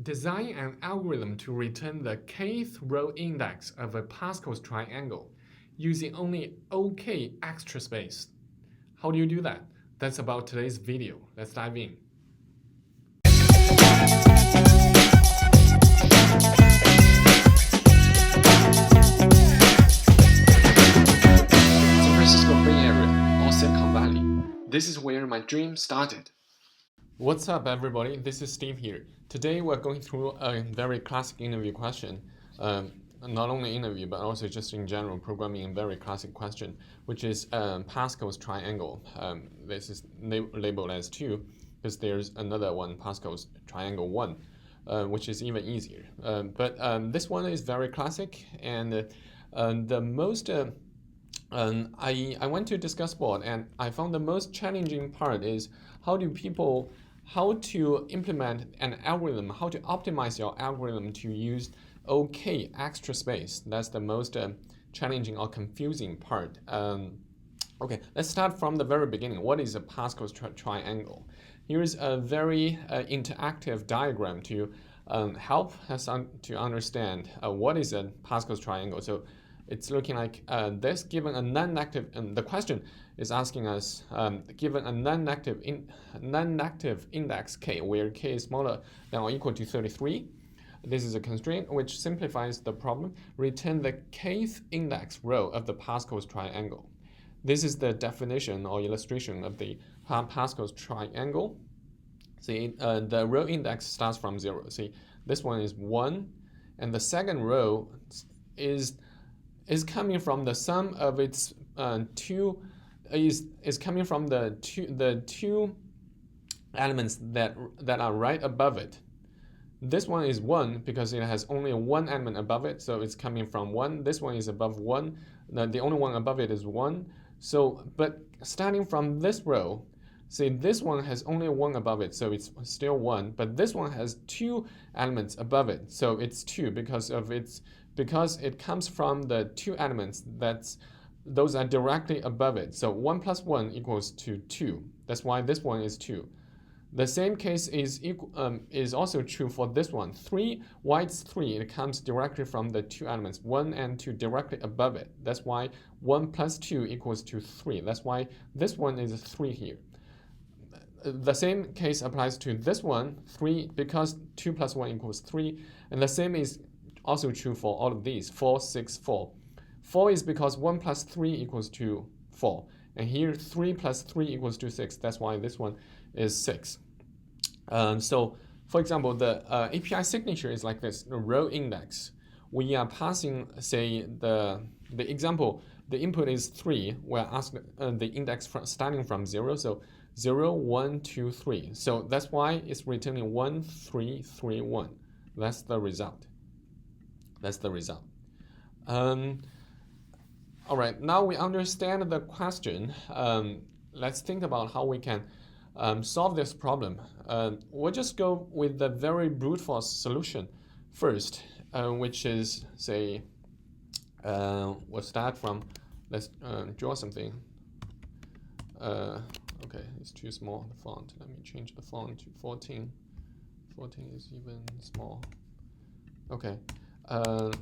Design an algorithm to return the kth row index of a Pascal's triangle using only OK extra space. How do you do that? That's about today's video. Let's dive in. San Francisco Bay Area or Silicon Valley. This is where my dream started. What's up, everybody? This is Steve here. Today we're going through a very classic interview question. Not only interview, but also just in general programming, a very classic question, which is Pascal's triangle. This is labeled as 2 because there's another one, Pascal's triangle 1, which is even easier. But this one is very classic, and the most I went to discuss board, and I found the most challenging part is how to implement an algorithm, how to optimize your algorithm to use OK extra space. That's the most challenging or confusing part. Okay, let's start from the very beginning. What is a Pascal's triangle? Here's a very interactive diagram to help us to understand what is a Pascal's triangle. So it's looking like this, given a non-negative, and the question is asking us, given a non-negative index k, where k is smaller than or equal to 33, this is a constraint which simplifies the problem. Return the kth index row of the Pascal's triangle. This is the definition or illustration of the Pascal's triangle. See, the row index starts from 0. See, this one is 1, and the second row is coming from the sum of its is coming from the two elements that are right above it. This one is 1 because it has only one element above it, so it's coming from 1. This one is above 1. The only one above it is 1. So, but starting from this row, see, this one has only 1 above it, so it's still 1. But this one has 2 elements above it, so it's 2 because it comes from the 2 elements those are directly above it. So 1 plus 1 equals to 2. That's why this one is 2. The same case is also true for this one. 3, why it's 3? It comes directly from the 2 elements, 1 and 2 directly above it. That's why 1 plus 2 equals to 3. That's why this one is 3 here. The same case applies to this one, 3, because 2 plus 1 equals 3. And the same is also true for all of these, 4, 6, 4. 4 is because 1 plus 3 equals to 4. And here 3 plus 3 equals to 6. That's why this one is 6. So, for example, the API signature is like this, the row index. We are passing, say, the example, the input is 3. We're asking the index starting from 0. So 0, 1, 2, 3. So that's why it's returning 1, 3, 3, 1. That's the result. That's the result. All right, now we understand the question. Let's think about how we can solve this problem. We'll just go with the very brute force solution first, which is, say, we'll start from, let's draw something. Okay, it's too small, the font. Let me change the font to 14. 14 is even small. Okay,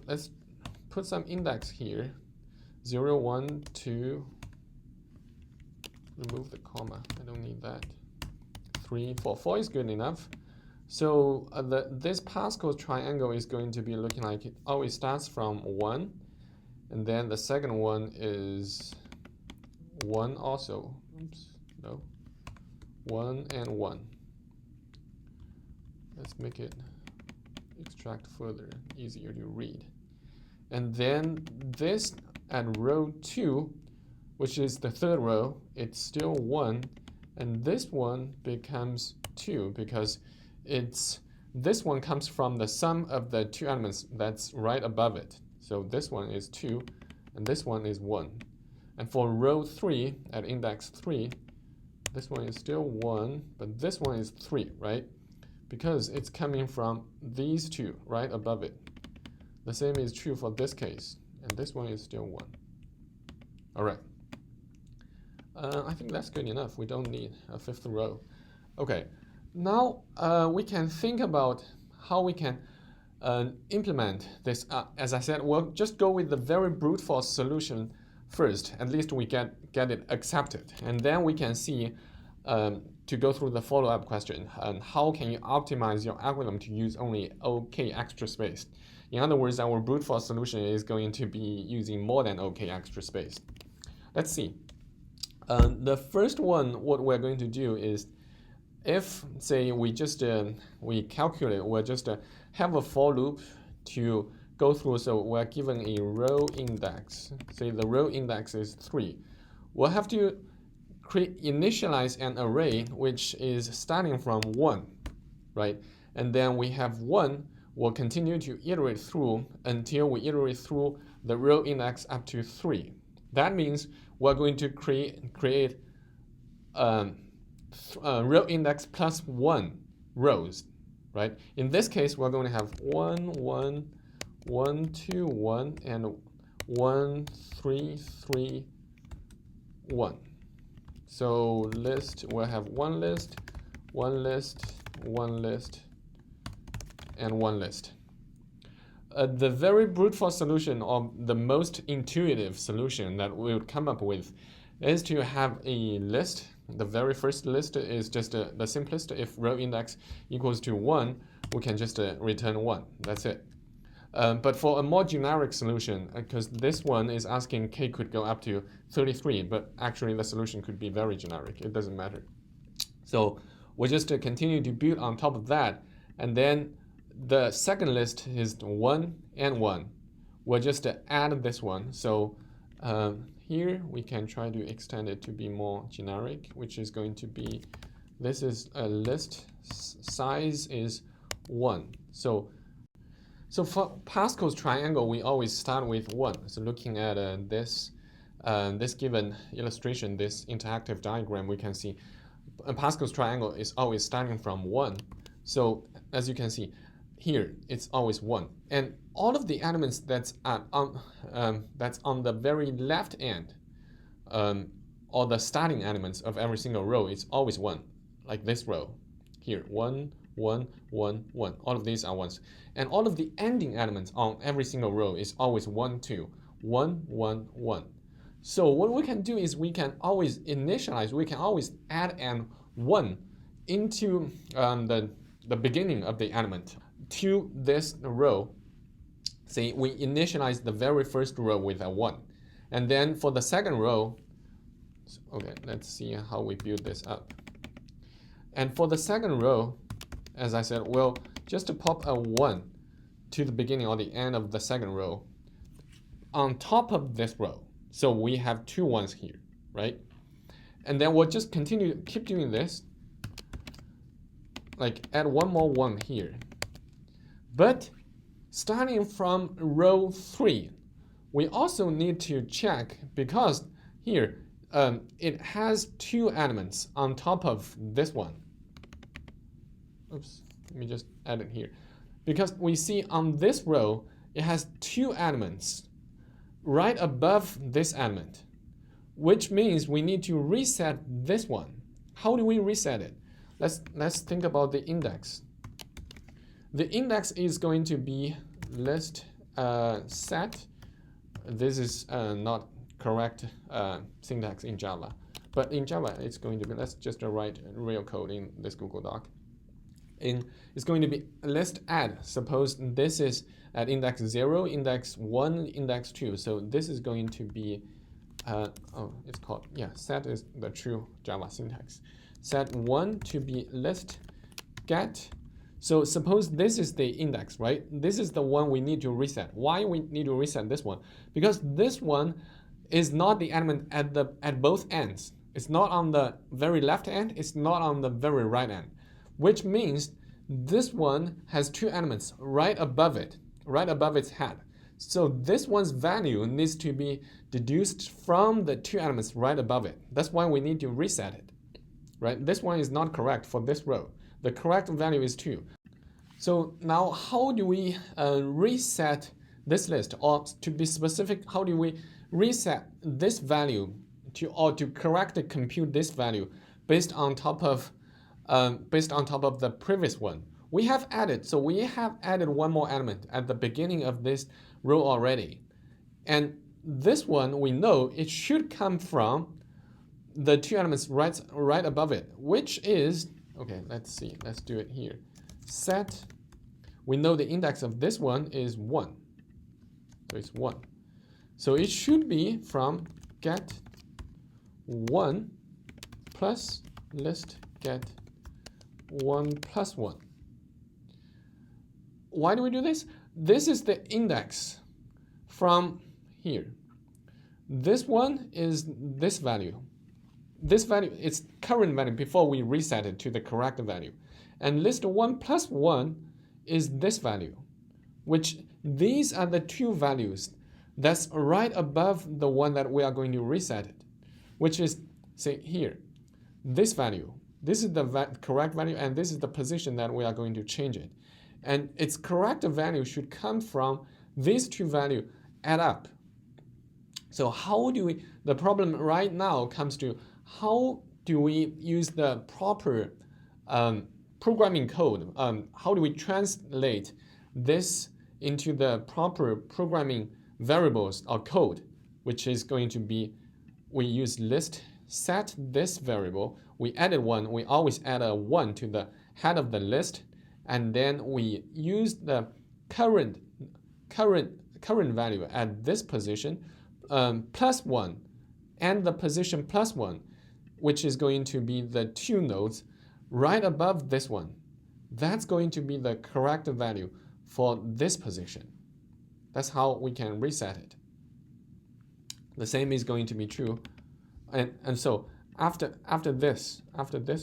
let's put some index here. 0, 1, 2, remove the comma, I don't need that. 3, 4, 4 is good enough. So this Pascal's triangle is going to be looking like it always starts from 1, and then the second one is 1 also. Oops, no. 1 and 1. Let's make it extract further, easier to read. And then this at row 2, which is the third row, it's still 1, and this one becomes 2 because this one comes from the sum of the 2 elements that's right above it. So this one is 2, and this one is 1. And for row 3 at index 3, this one is still 1, but this one is 3, right? Because it's coming from these 2 right above it. The same is true for this case, and this one is still 1. All right. I think that's good enough. We don't need a 5th row. Okay, now we can think about how we can implement this. As I said, we'll just go with the very brute force solution first. At least we get it accepted, and then we can see to go through the follow-up question. How can you optimize your algorithm to use only OK extra space? In other words, our brute force solution is going to be using more than OK extra space. Let's see. The first one, what we're going to do is, if say we just we calculate, we'll just have a for loop to go through. So we're given a row index. Say the row index is 3. We'll have to initialize an array which is starting from 1, right? And then we have 1. We'll continue to iterate through until we iterate through the row index up to 3. That means we're going to create row index plus 1 rows, right? In this case, we're going to have 1, 1, 1, 2, 1, and 1, 3, 3, 1. So list, we'll have one list, one list, one list, and one list. The very brute force solution, or the most intuitive solution that we would come up with, is to have a list. The very first list is just the simplest. If row index equals to 1, we can just return 1. That's it. But for a more generic solution, because this one is asking k could go up to 33, but actually the solution could be very generic. It doesn't matter. So we just continue to build on top of that, and then the second list is 1 and 1. We'll just add this one. So here we can try to extend it to be more generic, which is going to be, this is a list, size is 1. So for Pascal's triangle, we always start with 1. So looking at this given illustration, this interactive diagram, we can see Pascal's triangle is always starting from 1. So as you can see, here it's always 1, and all of the elements that's on the very left end, or the starting elements of every single row, is always 1. Like this row here, 1, 1, 1, 1. All of these are 1s, and all of the ending elements on every single row is always 1, 2, 1, 1, 1. So what we can do is we can always initialize. We can always add an 1 into the beginning of the element to this row. Say we initialize the very first row with a 1, and then for the second row, okay, let's see how we build this up. And for the second row, as I said, we'll just pop a 1 to the beginning or the end of the second row on top of this row. So we have 2 1s here, right? And then we'll just keep doing this, like add one more 1 here. But starting from row 3, we also need to check, because here it has 2 elements on top of this one. Oops, let me just add it here. Because we see on this row, it has 2 elements right above this element, which means we need to reset this one. How do we reset it? Let's think about the index. The index is going to be list set. This is not correct syntax in Java, but in Java it's going to be, let's just write real code in this Google Doc. It's going to be list add. Suppose this is at index 0, index 1, index 2. So this is going to be, it's called, set is the true Java syntax. Set 1 to be list get. So suppose this is the index, right? This is the one we need to reset. Why we need to reset this one? Because this one is not the element at both ends. It's not on the very left end. It's not on the very right end, which means this one has 2 elements right above it, right above its head. So this one's value needs to be deduced from the 2 elements right above it. That's why we need to reset it, right? This one is not correct for this row. The correct value is 2. So now how do we reset this list? Or to be specific, how do we reset this value to correctly compute this value based on top of the previous one? we have added, so we have added one more element at the beginning of this row already. And this one, we know it should come from the two elements right above it, which is, okay, let's see, let's do it here. Set, we know the index of this one is 1. So it's 1. So it should be from get 1 plus list get 1 plus 1. Why do we do this? This is the index from here. This one is this value. This value is current value before we reset it to the correct value. And list 1 plus 1 is this value, which these are the two values that's right above the one that we are going to reset it, which is, say here, this value. This is the correct value, and this is the position that we are going to change it. And its correct value should come from these two values add up. So how do we, the problem right now comes to how do we use the proper programming code? How do we translate this into the proper programming variables or code, which is going to be, we use list, set this variable, we added 1, we always add a 1 to the head of the list, and then we use the current value at this position plus 1 and the position plus 1, which is going to be the two nodes right above this one. That's going to be the correct value for this position. That's how we can reset it. The same is going to be true. And so after this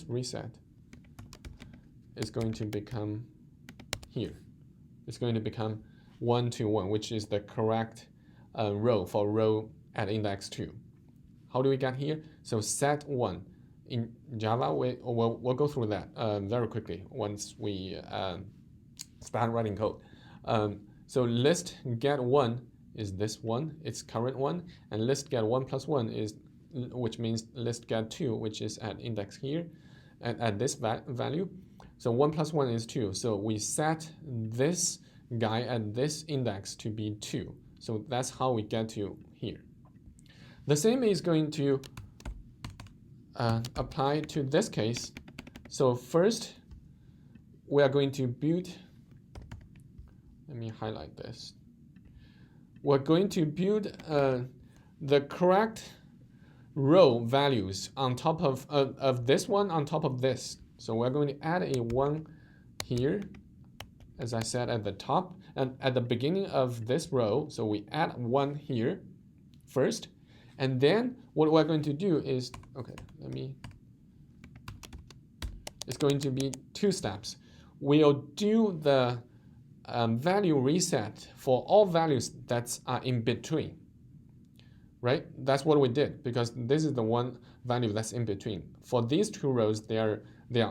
reset, it's going to become here. It's going to become 1 to 1, which is the correct row for row at index 2. How do we get here? So set 1. In Java, we'll go through that very quickly once we start writing code. So list get 1 is this one, it's current one, and list get 1 plus 1 is, which means list get 2, which is at index here, at this value. So 1 plus 1 is 2. So we set this guy at this index to be 2. So that's how we get to here. The same is going to apply to this case. So first, we are going to build, let me highlight this. We're going to build the correct row values on top of this one on top of this. So we're going to add a 1 here, as I said at the top, and at the beginning of this row. So we add 1 here first, and then what we're going to do is, okay, it's going to be 2 steps. We'll do the value reset for all values that are in between, right? That's what we did, because this is the one value that's in between. For these 2 rows, they are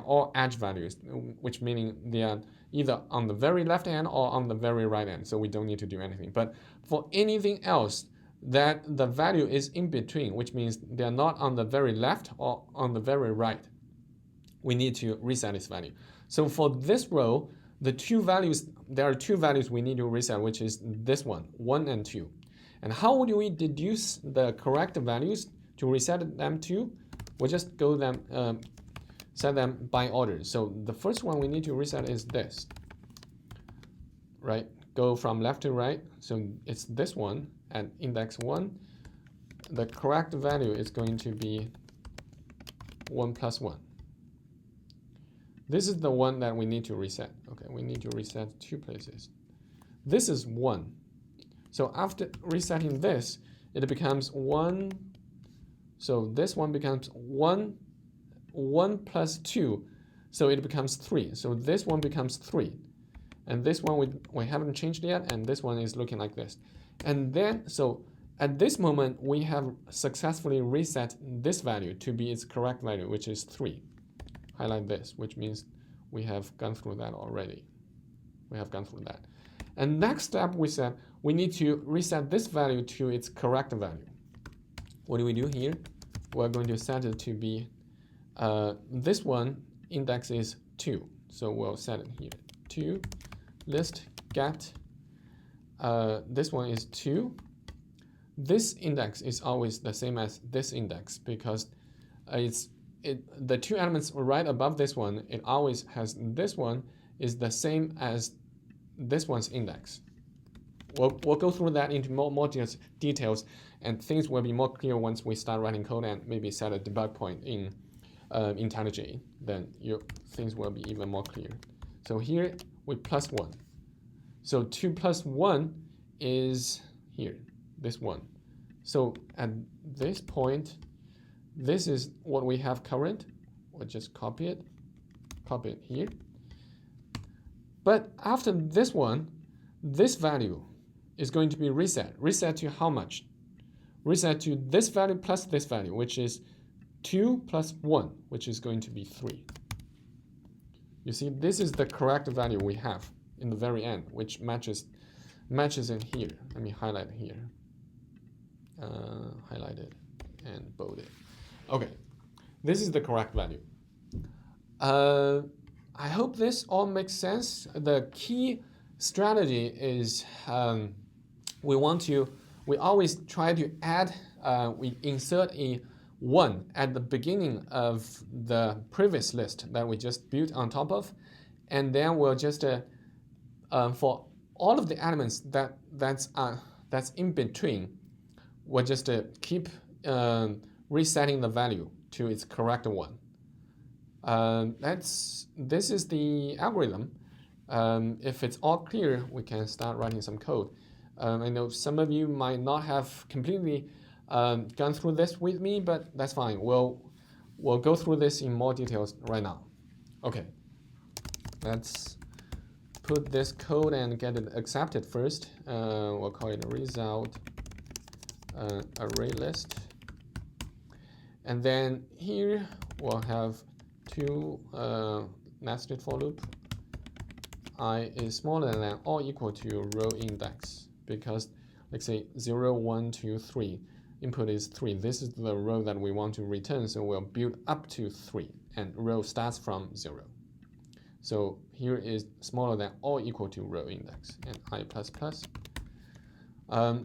all edge values, which meaning they are either on the very left hand or on the very right hand, so we don't need to do anything. But for anything else that the value is in between, which means they are not on the very left or on the very right, we need to reset this value. So for this row, the 2 values, there are 2 values we need to reset, which is this one, 1 and 2. And how do we deduce the correct values to reset them to? We'll just go them, set them by order. So the first one we need to reset is this, right? Go from left to right. So it's this one at index 1. The correct value is going to be 1 plus 1. This is the one that we need to reset. Okay, we need to reset 2 places. This is 1. So after resetting this, it becomes 1. So this one becomes 1 plus 2. So it becomes 3. So this one becomes 3. And this one we haven't changed yet, and this one is looking like this. And then, so at this moment, we have successfully reset this value to be its correct value, which is 3. Highlight this, which means we have gone through that already. We have gone through that. And next step, we said we need to reset this value to its correct value. What do we do here? We're going to set it to be, this one index is 2. So we'll set it here. 2 list get, this one is 2. This index is always the same as this index because the two elements right above this one, it always has this one is the same as this one's index. We'll go through that into more details, and things will be more clear once we start writing code and maybe set a debug point in IntelliJ. Then things will be even more clear. So here we plus 1. So 2 plus 1 is here, this one. So at this point, this is what we have current. We'll just copy it here. But after this one, this value is going to be reset. Reset to how much? Reset to this value plus this value, which is 2 plus 1, which is going to be 3. You see, this is the correct value we have in the very end, which matches in here. Let me highlight here. Highlight it and bold it. Okay, this is the correct value. I hope this all makes sense. The key strategy is we always try to add, we insert a 1 at the beginning of the previous list that we just built on top of, and then we'll just for all of the elements that's in between, we'll just keep resetting the value to its correct one. This is the algorithm. If it's all clear, we can start writing some code. I know some of you might not have completely gone through this with me, but that's fine. We'll go through this in more details right now. Okay, let's put this code and get it accepted first. We'll call it result array list. And then here we'll have 2 nested for loop. I is smaller than or equal to row index, because let's say 0, 1, 2, 3. Input is 3. This is the row that we want to return, so we'll build up to 3, and row starts from 0. So here is smaller than or equal to row index, and I++.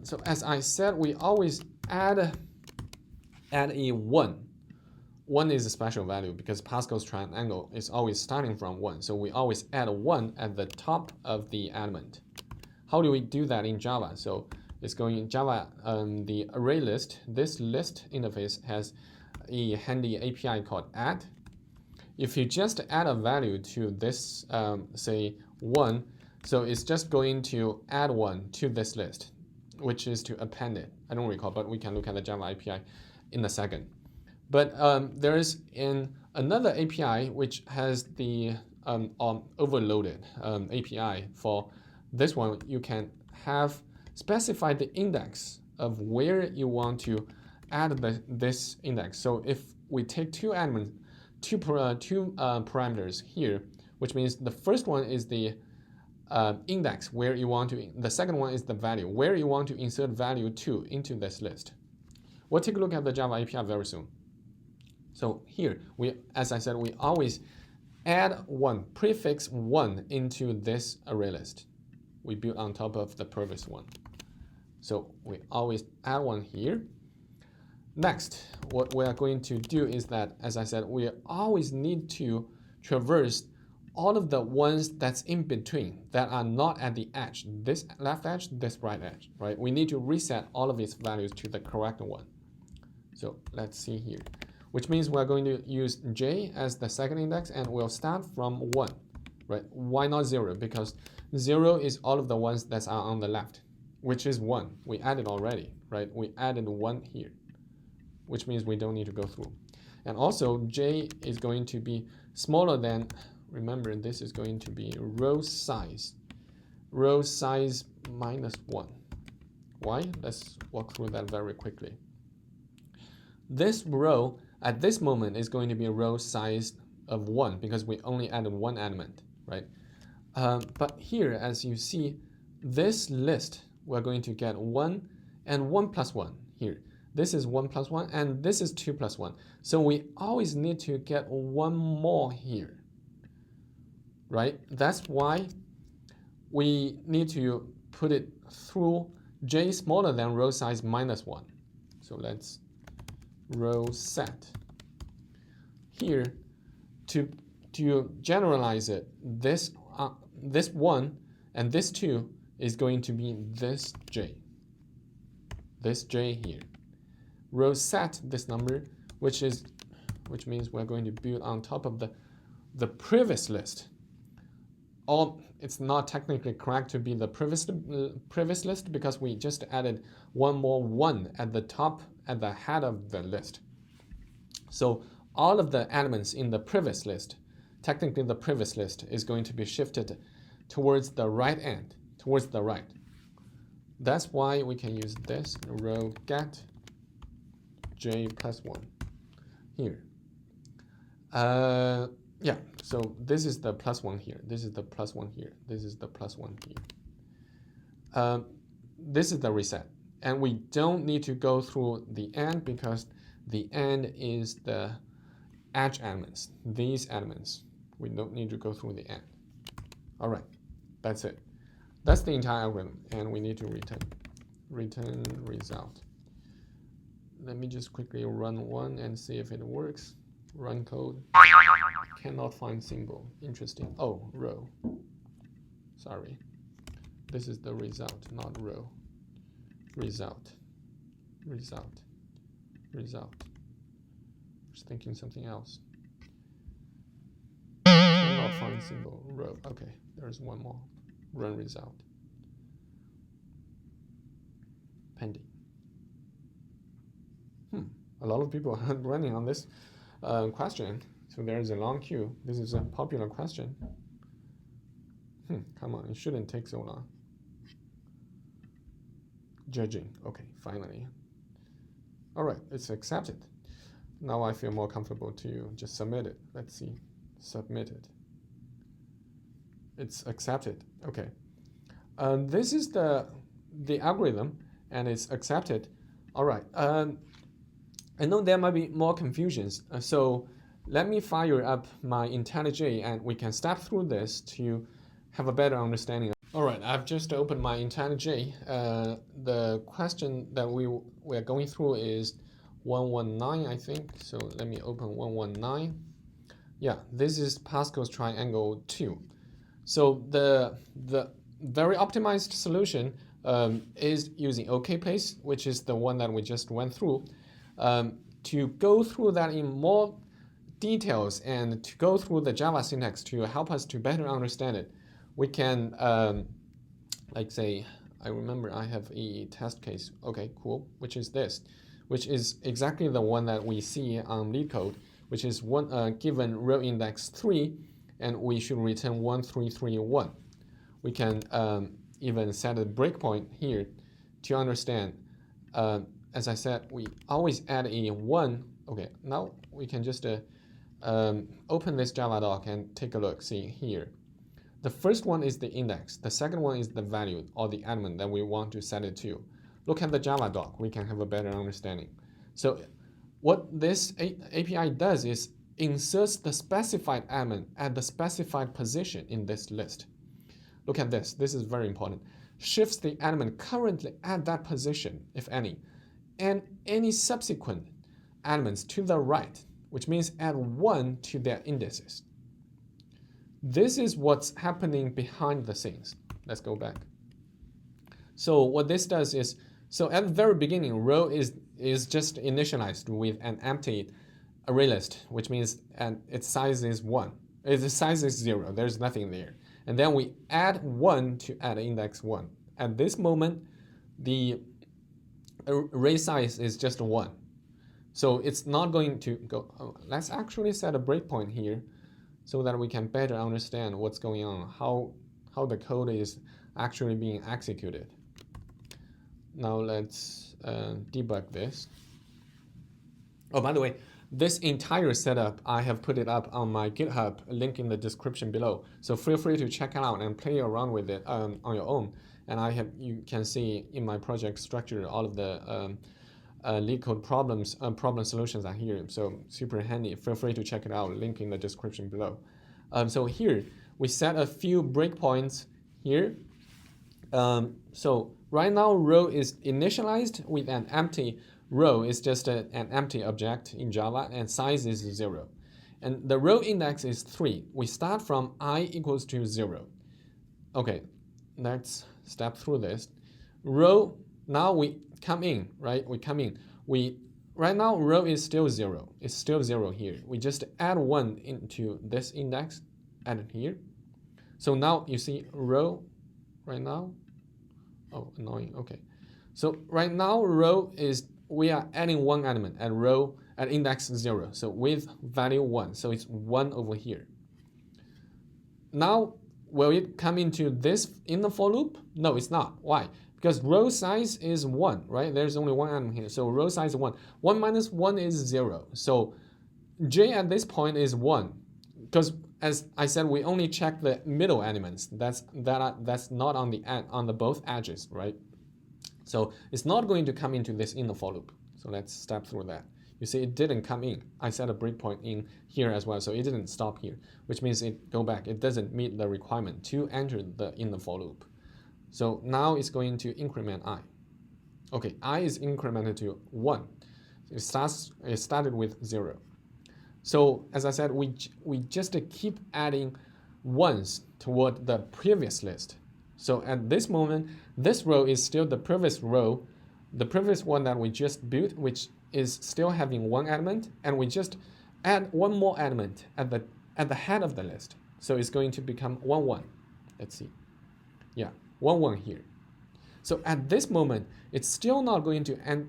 So as I said, we always add a 1. 1 is a special value because Pascal's triangle is always starting from 1. So we always add a 1 at the top of the element. How do we do that in Java? So it's going in Java, the array list. This list interface has a handy API called add. If you just add a value to this, say 1, so it's just going to add 1 to this list, which is to append it. I don't recall, but we can look at the Java API in a second. But there is another API which has the overloaded API. For this one, you can have specified the index of where you want to add this index. So if we take 2 elements, two parameters here, which means the first one is the index where you want to, the second one is the value where you want to insert value to into this list. We'll take a look at the Java API very soon. So here, as I said, we always add 1, prefix 1 into this array list. We build on top of the previous one. So we always add 1 here. Next, what we are going to do is that, as I said, we always need to traverse all of the ones that's in between that are not at the edge, this left edge, this right edge, right? We need to reset all of its values to the correct one. So let's see here, which means we're going to use j as the second index, and we'll start from 1, right? Why not 0? Because 0 is all of the ones that are on the left, which is 1. We added already, right? We added 1 here, which means we don't need to go through. And also j is going to be smaller than, remember, this is going to be row size minus 1. Why? Let's walk through that very quickly. This row at this moment is going to be a row size of 1 because we only added 1 element, right? But here, as you see, this list, we're going to get 1 and 1 plus 1 here. This is 1 plus 1, and this is 2 plus 1. So we always need to get 1 more here. right? That's why we need to put it through j smaller than row size minus 1. So let's row set. Here, to generalize it, this 1 and this 2 is going to be this j here. Row set this number, which means we're going to build on top of the previous list. It's not technically correct to be the previous list because we just added one more 1 at the top, at the head of the list. So all of the elements in the previous list, technically the previous list is going to be shifted towards the right end, towards the right. That's why we can use this row get j plus 1 here. Yeah, so this is the plus 1 here. This is the plus 1 here. This is the plus 1 here. This is the reset. And we don't need to go through the end because the end is the edge elements, these elements. We don't need to go through the end. All right, that's it. That's the entire algorithm, and we need to return result. Let me just quickly run one and see if it works. Run code. Cannot find symbol. Interesting. Oh, row. Sorry. This is the result, not row. Result. Just thinking something else. Cannot find symbol. Row. Okay, there's one more. Run result. Pending. A lot of people are running on this question. So there's a long queue. This is a popular question. Come on, it shouldn't take so long. Judging. Okay, finally. All right, it's accepted. Now I feel more comfortable to just submit it. Let's see. Submitted. It's accepted. Okay. This is the algorithm, and it's accepted. All right. I know there might be more confusions. So let me fire up my IntelliJ, and we can step through this to have a better understanding. All right, I've just opened my IntelliJ. The question that we're going through is 119, I think. So let me open 119. Yeah, this is Pascal's Triangle 2. So the very optimized solution is using OKPlace, which is the one that we just went through. To go through that in more details and to go through the Java syntax to help us to better understand it, we can, like say, I remember I have a test case. Okay, cool, which is this, which is exactly the one that we see on LeetCode, which is one given row index 3, and we should return 1331. We can even set a breakpoint here to understand. As I said, we always add a 1. Okay, now we can just open this Java doc and take a look. See here. The first one is the index. The second one is the value or the element that we want to set it to. Look at the Java doc. We can have a better understanding. So what this API does is inserts the specified element at the specified position in this list. Look at this. This is very important. Shifts the element currently at that position, if any, and any subsequent elements to the right, which means add 1 to their indices. This is what's happening behind the scenes. Let's go back. So what this does is, so at the very beginning, row is just initialized with an empty array list, which means its size is 1. Its size is 0. There's nothing there. And then we add 1 to add index 1. At this moment, the array size is just 1. So it's not going to go. Let's actually set a breakpoint here so that we can better understand what's going on, how the code is actually being executed. Now let's debug this. Oh, by the way, this entire setup, I have put it up on my GitHub, link in the description below. So feel free to check it out and play around with it on your own. And you can see in my project structure all of the LeetCode problem solutions are here. So super handy. Feel free to check it out. Link in the description below. So here we set a few breakpoints here. So right now row is initialized with an empty row. Is just an empty object in Java, and size is 0. And the row index is 3. We start from I equals to 0. Okay, let's step through this. Row, now we come in, right? We come in. Right now row is still 0. It's still 0 here. We just add 1 into this index, add it here. So now you see row right now. Oh, annoying. Okay. So right now row is, we are adding 1 element at row at index 0. So with value 1. So it's 1 over here. Now will it come into this in the for loop? No, it's not. Why? Because row size is 1, right? There's only 1 element here. So row size is 1. 1 minus 1 is 0. So j at this point is 1. Because as I said, we only check the middle elements. That's not on the both edges, right? So it's not going to come into this in the for loop. So let's step through that. You see, it didn't come in. I set a breakpoint in here as well, so it didn't stop here, which means it go back. It doesn't meet the requirement to enter in the for loop. So now it's going to increment I. Okay, I is incremented to 1. It started with 0. So as I said, we just keep adding ones toward the previous list. So at this moment, this row is still the previous row, the previous one that we just built, which is still having 1 element, and we just add 1 more element at the head of the list. So it's going to become 1, 1. Let's see. Yeah, 1, 1 here. So at this moment, it's still not going to enter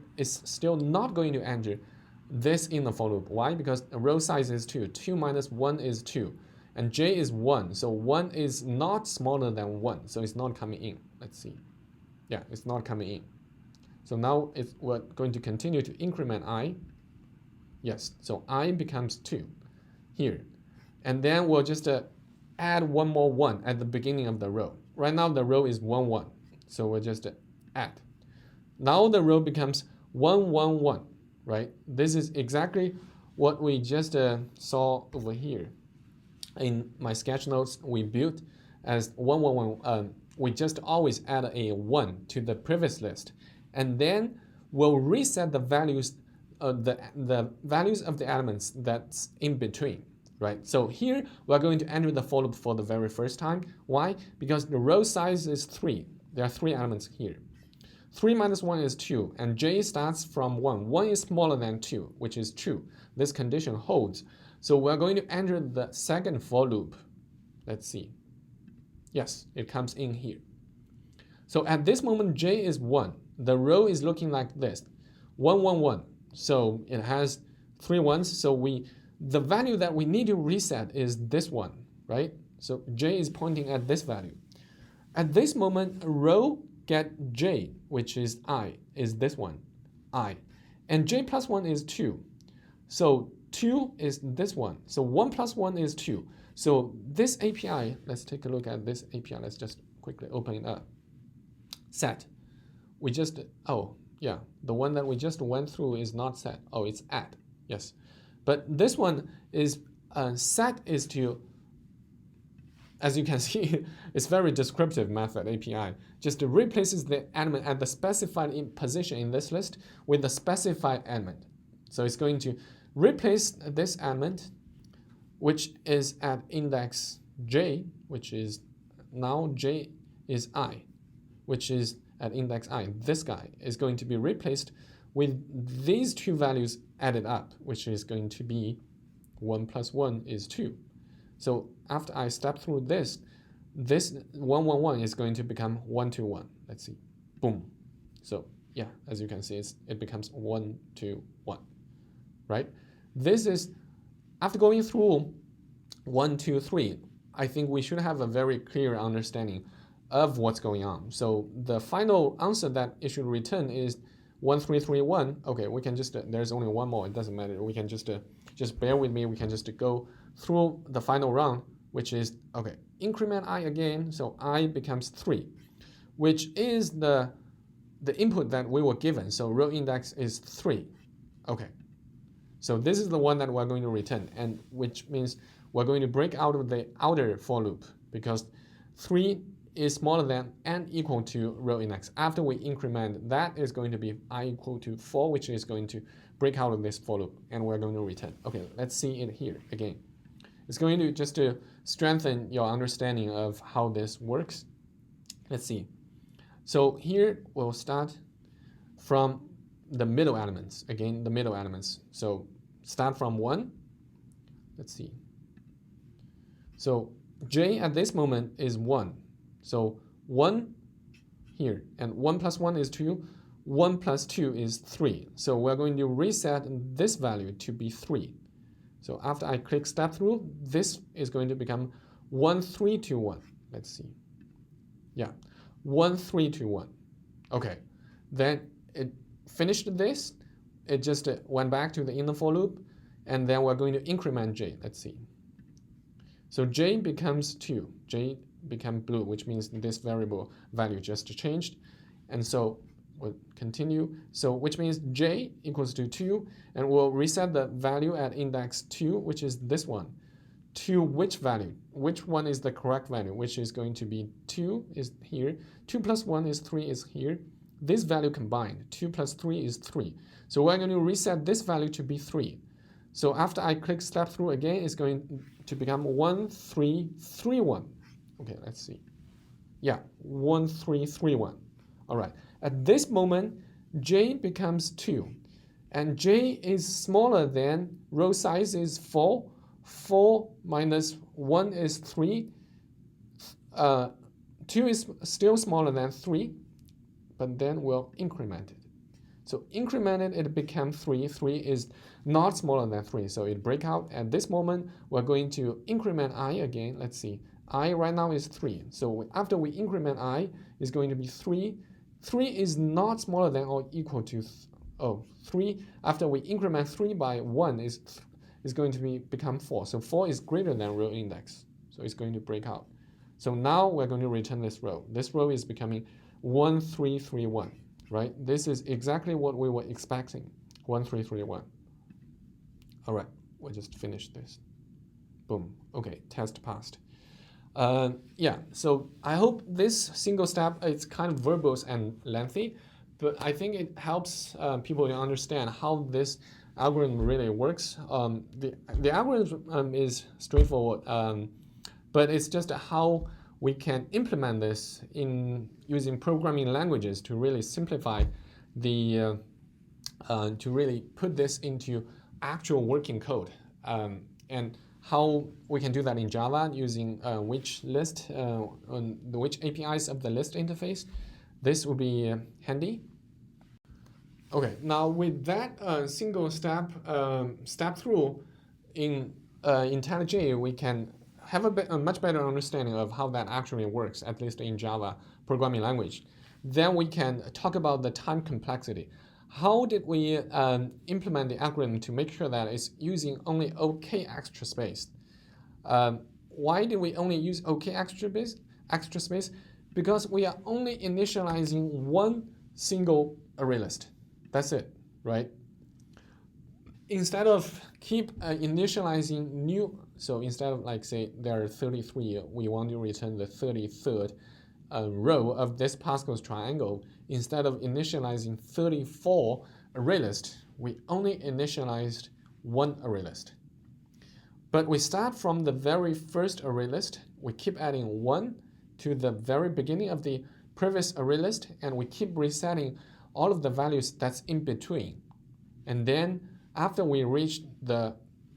this in the for loop. Why? Because the row size is 2. 2 minus 1 is 2. And j is 1. So 1 is not smaller than 1. So it's not coming in. Let's see. Yeah, it's not coming in. So now we're going to continue to increment I. Yes, so I becomes 2 here. And then we'll just add 1 more 1 at the beginning of the row. Right now the row is 1, 1. So we'll just add. Now the row becomes 1, 1, 1, right? This is exactly what we just saw over here. In my sketch notes, we built as 1, 1, 1. We just always add a 1 to the previous list. And then we'll reset the values, the values of the elements that's in between, right? So here we're going to enter the for loop for the very first time. Why? Because the row size is 3. There are 3 elements here. 3 minus 1 is 2, and j starts from 1. 1 is smaller than 2, which is true. This condition holds. So we're going to enter the second for loop. Let's see. Yes, it comes in here. So at this moment, j is 1. The row is looking like this, 1, 1, 1. So it has 3 ones. So the value that we need to reset is this one, right? So j is pointing at this value. At this moment, row get j, which is I, is this one, I. And j plus 1 is 2. So 2 is this one. So 1 plus 1 is 2. So this API, let's take a look at this API. Let's just quickly open it up. Set. We just, oh, yeah, the one that we just went through is not set. Oh, it's add, yes. But this one is, set is to, as you can see, it's very descriptive method API. Just replaces the element at the specified position in this list with the specified element. So it's going to replace this element, which is at index j, which is now j is I, which is at index I. This guy is going to be replaced with these 2 values added up, which is going to be 1 plus 1 is 2. So after I step through this 1, 1, 1 is going to become 1, 2, 1. Let's see. Boom. So yeah, as you can see, it becomes 1, 2, 1, right? This is, after going through 1, 2, 3, I think we should have a very clear understanding of what's going on. So the final answer that it should return is 1, 3, 3, 1. Okay, we can just, there's only 1 more, it doesn't matter. We can just bear with me. We can just go through the final round, which is, okay, increment I again. So I becomes 3, which is the input that we were given. So row index is 3. Okay. So this is the one that we're going to return, and which means we're going to break out of the outer for loop because 3 is smaller than and equal to row index. After we increment, that is going to be I equal to 4, which is going to break out of this for loop, and we're going to return. Okay, let's see it here again. It's going to just to strengthen your understanding of how this works. Let's see. So here we'll start from the middle elements. Again, the middle elements. So start from 1. Let's see. So j at this moment is 1. So 1 here, and 1 plus 1 is 2. 1 plus 2 is 3. So we're going to reset this value to be 3. So after I click step through, this is going to become 1, 3, 2, 1. Let's see. Yeah, 1, 3, 2, 1. Okay, then it finished this. It just went back to the inner for loop, and then we're going to increment j. Let's see. So j becomes 2. J become blue, which means this variable value just changed. And so we'll continue. So which means j equals to 2, and we'll reset the value at index 2, which is this one, to which value? Which one is the correct value? Which is going to be 2 is here. 2 plus 1 is 3 is here. This value combined, 2 plus 3 is 3. So we're going to reset this value to be 3. So after I click step through again, it's going to become 1, 3, 3, 1. Okay, let's see. Yeah, 1, 3, 3, 1. All right. At this moment, j becomes 2. And j is smaller than row size is 4. 4 minus 1 is 3. 2 is still smaller than 3. But then we'll increment it. So incremented, it became 3. 3 is not smaller than 3, so it break out. At this moment, we're going to increment I again. Let's see. I right now is 3. So after we increment I, is going to be 3. 3 is not smaller than or equal to 3. After we increment 3 by 1 is going to become 4. So 4 is greater than row index. So it's going to break out. So now we're going to return this row. This row is becoming 1, 3, 3, 1. Right? This is exactly what we were expecting. 1, 3, 3, 1. All right, we'll just finish this. Boom. Okay, test passed. Yeah, so I hope this single step is kind of verbose and lengthy, but I think it helps people to understand how this algorithm really works. The algorithm is straightforward, but it's just how we can implement this in using programming languages to really simplify the, to really put this into actual working code. And how we can do that in Java using which list, which APIs of the list interface. This will be handy. Okay, now with that single step through in IntelliJ, we can have a much better understanding of how that actually works, at least in Java programming language. Then we can talk about the time complexity. How did we implement the algorithm to make sure that it's using only OK extra space? Why did we only use OK extra space? Because we are only initializing one single array list. That's it, right? Instead of keep initializing new, so instead of like say there are 33, we want to return the 33rd row of this Pascal's triangle. Instead of initializing 34 array list, we only initialized one array list. But we start from the very first array list. We keep adding 1 to the very beginning of the previous array list, and we keep resetting all of the values that's in between. And then after we reach the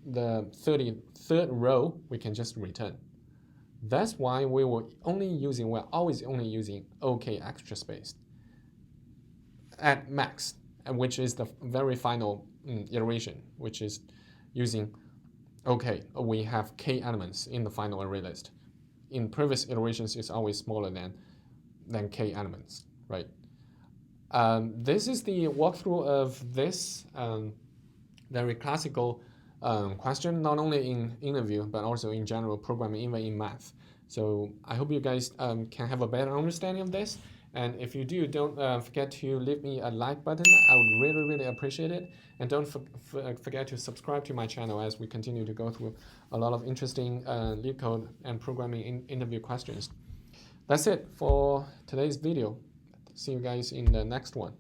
33rd row, we can just return. That's why we're always only using OK extra space at max, which is the very final iteration, which is using OK. We have K elements in the final array list. In previous iterations, it's always smaller than K elements, right? This is the walkthrough of this very classical question, not only in interview, but also in general programming, even in math. So I hope you guys can have a better understanding of this. And if you do, don't forget to leave me a like button. I would really, really appreciate it. And don't forget to subscribe to my channel as we continue to go through a lot of interesting LeetCode and programming interview questions. That's it for today's video. See you guys in the next one.